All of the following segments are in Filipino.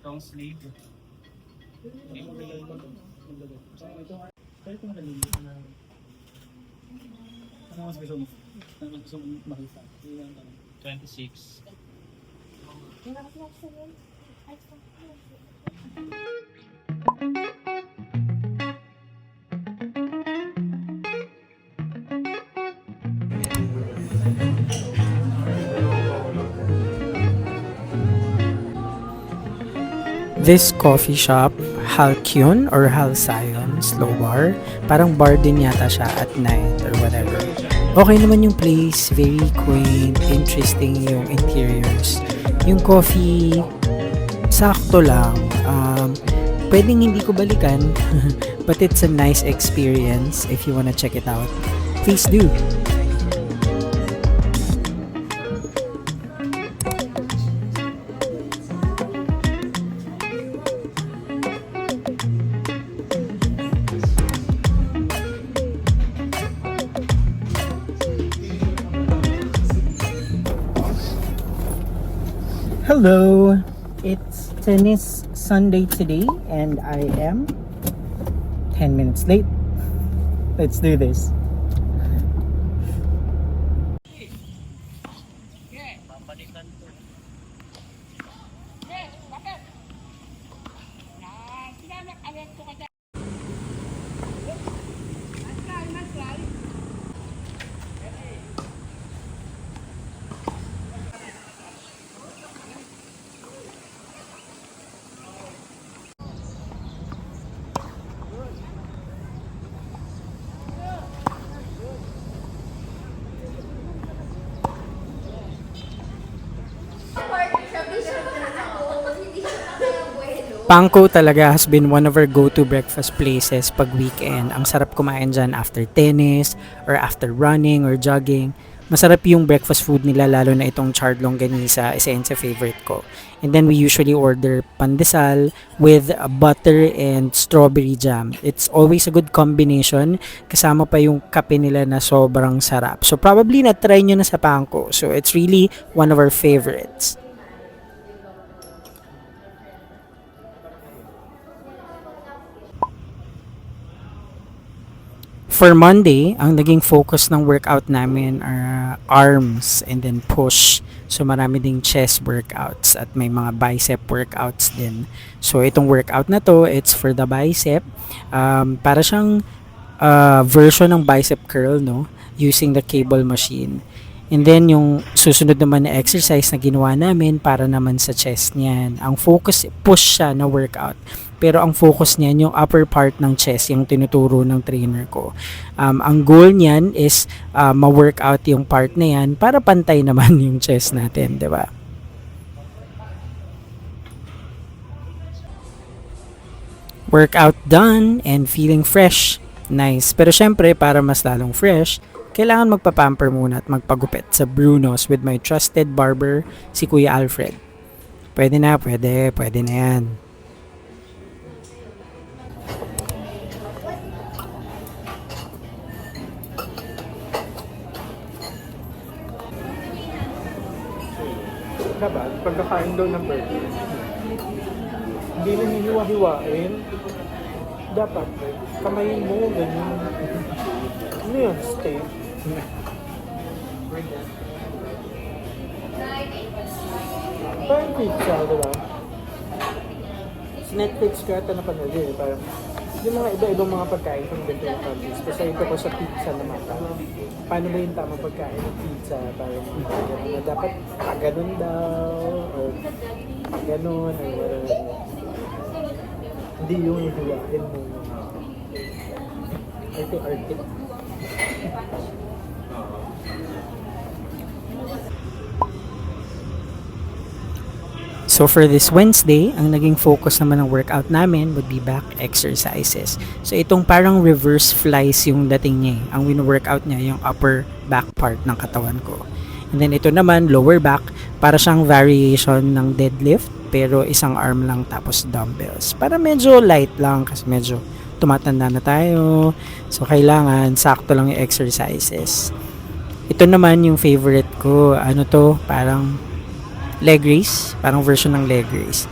Long sleeve. Hindi mo nilagay ko to. Kahit kung ano mas gusto mo? Ano mas gusto mo makita? 26. This coffee shop, Halcyon or Halcyon Slow Bar, parang bar din yata siya at night or whatever. Okay naman yung place, very quaint, interesting yung interiors. Yung coffee, sakto lang. Pwedeng hindi ko balikan, but it's a nice experience if you wanna check it out. Please do! Hello! It's tennis Sunday today and I am 10 minutes late. Let's do this. Pangko talaga has been one of our go-to breakfast places pag weekend. Ang sarap kumain dyan after tennis or after running or jogging. Masarap yung breakfast food nila, lalo na itong charred longganisa, isa yun sa favorite ko. And then we usually order pandesal with butter and strawberry jam. It's always a good combination. Kasama pa yung kape nila na sobrang sarap. So probably na-try nyo na sa Pangko. So it's really one of our favorites. For Monday, ang naging focus ng workout namin are arms and then push. So marami ding chest workouts at may mga bicep workouts din. So itong workout na to, it's for the bicep. Para siyang version ng bicep curl, no? Using the cable machine. And then yung susunod naman na exercise na ginawa namin para naman sa chest niyan. Ang focus, push siya na workout. Pero ang focus niyan yung upper part ng chest, yung tinuturo ng trainer ko. Ang goal niyan is ma-workout yung part na yan para pantay naman yung chest natin, di ba? Workout done and feeling fresh. Nice. Pero syempre, para mas lalong fresh, kailangan magpa-pamper muna at magpagupit sa Bruno's with my trusted barber, si Kuya Alfred. Pwede na yan. Dapat, pagkakain daw ng burger, hindi na hiwa-hiwain. Dapat, kamayin mo, ganyan. Ano yun? Steak? Parang pizza, diba? Sa Netflix ko ata napanood yun. Parang, yung mga iba-ibang mga pagkain from different countries. Kasi ito ko sa pizza naman. Paano ba yung tamang pagkain ng pizza? Parang na dapat pag-ganon daw, or pag-ganon, or whatever. Hindi yung hiwain mo. Arte-arte. So for this Wednesday, ang naging focus naman ng workout namin would be back exercises. So itong parang reverse flies yung dating niya. Ang wino-workout niya yung upper back part ng katawan ko. And then ito naman, lower back, para siyang variation ng deadlift, pero isang arm lang tapos dumbbells. Para medyo light lang kasi medyo tumatanda na tayo. So kailangan sakto lang yung exercises. Ito naman yung favorite ko. Ano to? Parang leg race, parang version ng leg race.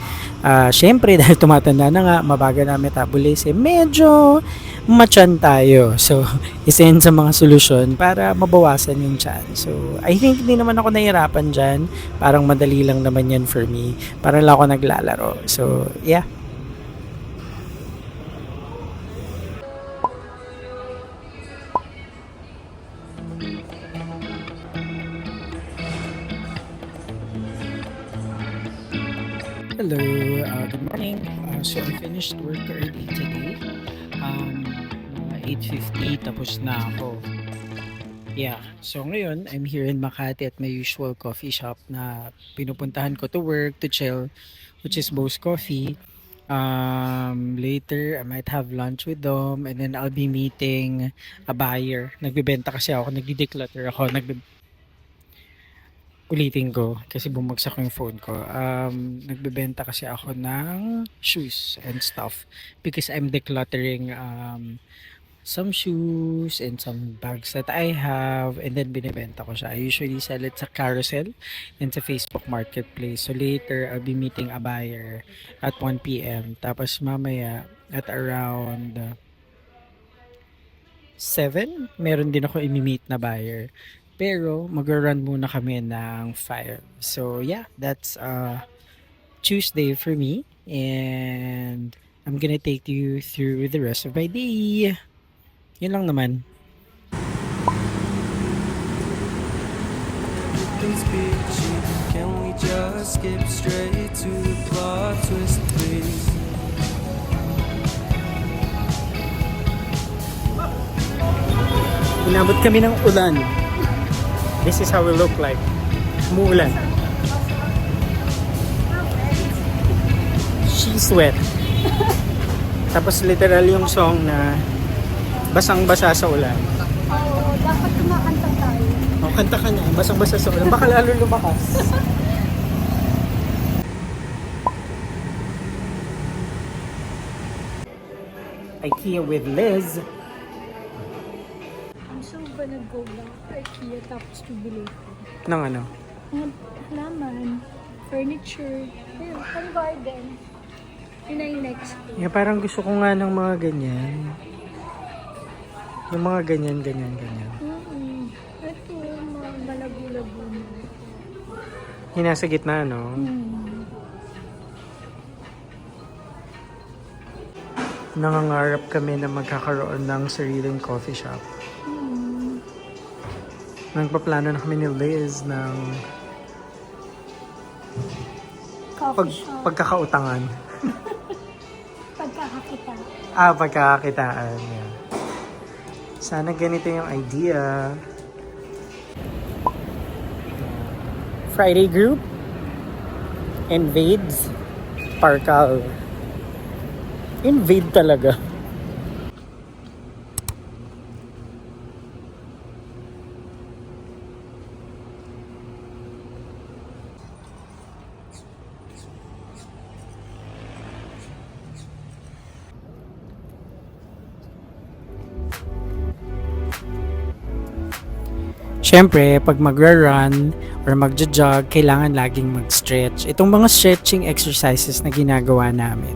Syempre, dahil tumatanda na nga, mabagal na metabolism, medyo matyan tayo. So, isa yun sa mga solusyon para mabawasan yung tiyan. So, I think hindi naman ako nahirapan dyan. Parang madali lang naman yan for me. Parang lang ako naglalaro. So, yeah. Hello, good morning. So I finished work early today. Mga 8:50 tapos na ako. Yeah, so ngayon I'm here in Makati at my usual coffee shop na pinupuntahan ko to work, to chill, which is Bo's Coffee. Later I might have lunch with them and then I'll be meeting a buyer. Nagbebenta kasi ako, nagdi-declutter ako, ulitin ko kasi bumagsak yung phone ko. Nagbebenta kasi ako ng shoes and stuff because I'm decluttering some shoes and some bags that I have and then binibenta ko siya. I usually sell it sa Carousel and sa Facebook Marketplace. So later, I'll be meeting a buyer at 1 p.m. Tapos mamaya at around 7, meron din ako imi-meet na buyer. Pero mag-run muna kami ng 5. So yeah, that's Tuesday for me and I'm gonna take you through the rest of my day. Yun lang naman. Please be cheap. Can we just skip straight to the plot twist, please? Inabot kami ng ulan. This is how we look like. Umuulan. She's wet. Tapos literal yung song na basang-basa sa ulan. Oo, dapat kumakanta tayo. O, kanta ka na. Basang-basa sa ulan. Baka lalo lumakas. IKEA with Liz. Ang sure ba nag-go lang IKEA tapos bibili ko? Ng ano? Mga halaman, furniture, ayun, pang garden. Yun na yung next day. Yeah, parang gusto ko nga ng mga ganyan. Yung mga ganyan. Ito, mga malago-lago na. Yung nasa gitna, no? Nangangarap kami na magkakaroon ng sariling coffee shop. Nagpaplano na kami ni Liz ng Coffee shop. pagkakautangan. Pagkakakita. Pagkakakitaan. Yeah. Sana ganito yung idea. Friday group. Invades. Parkal. Invade talaga. Siyempre, pag magra-run or magja-jog, kailangan laging mag-stretch. Itong mga stretching exercises na ginagawa namin,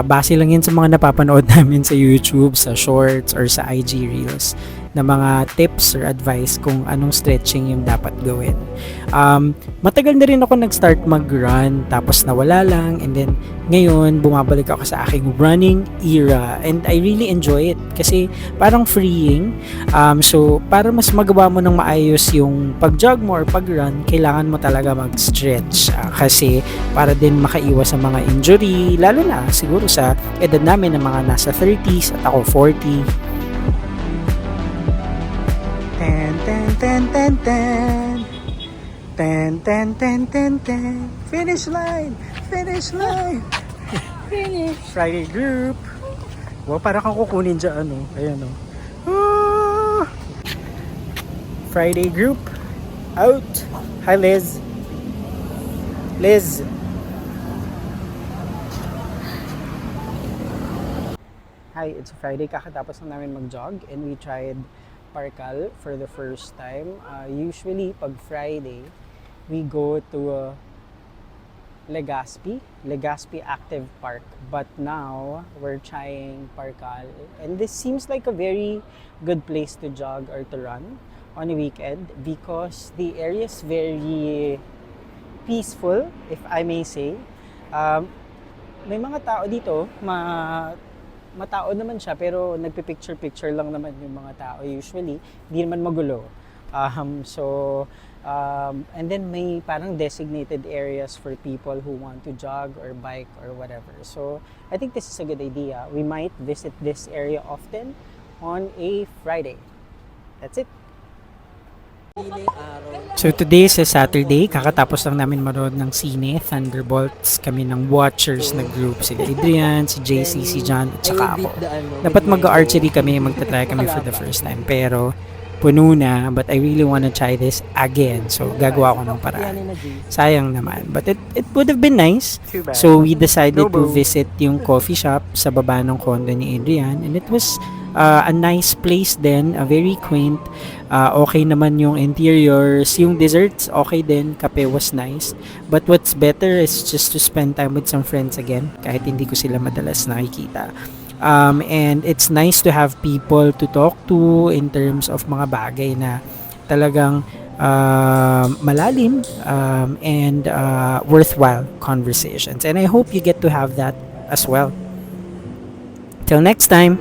base lang yun sa mga napapanood namin sa YouTube, sa shorts, or sa IG Reels na mga tips or advice kung anong stretching yung dapat gawin. Matagal na rin ako nag-start mag-run tapos nawala lang and then ngayon bumabalik ako sa aking running era and I really enjoy it kasi parang freeing. So para mas magawa mo ng maayos yung pag-jog mo or pag-run, kailangan mo talaga mag-stretch kasi para din makaiwas sa mga injury, lalo na siguro sa edad namin ng mga nasa 30s at ako 40. Finish line! Finish. Friday group. Wow, para kang kukunin dyan, ano. Ayan, oh. Friday group. Out. Hi, Liz. Hi, it's Friday. Kakatapos na namin mag-jog and we tried Parkal for the first time. Usually, pag Friday, we go to Legazpi Active Park. But now, we're trying Parkal. And this seems like a very good place to jog or to run on a weekend because the area is very peaceful, if I may say. May mga tao dito, matao naman siya, pero nagpipicture-picture lang naman yung mga tao usually. Hindi naman magulo. And then may parang designated areas for people who want to jog or bike or whatever. So, I think this is a good idea. We might visit this area often on a Friday. That's it. So today is a Saturday, kakatapos lang namin manood ng sine, Thunderbolts, kami ng watchers na group, sila Adrian, si JC, si John, at saka ako. Dapat mag-archery kami, magta-try kami for the first time, pero puno na, but I really wanna try this again, so gagawa ko ng paraan. Sayang naman, but it would have been nice. So we decided to visit yung coffee shop sa baba ng condo ni Adrian, and it was a nice place din, a very quaint. Okay naman yung interiors, yung desserts okay din, kape was nice. But what's better is just to spend time with some friends again, kahit hindi ko sila madalas nakikita. And it's nice to have people to talk to in terms of mga bagay na talagang malalim and worthwhile conversations. And I hope you get to have that as well. Till next time!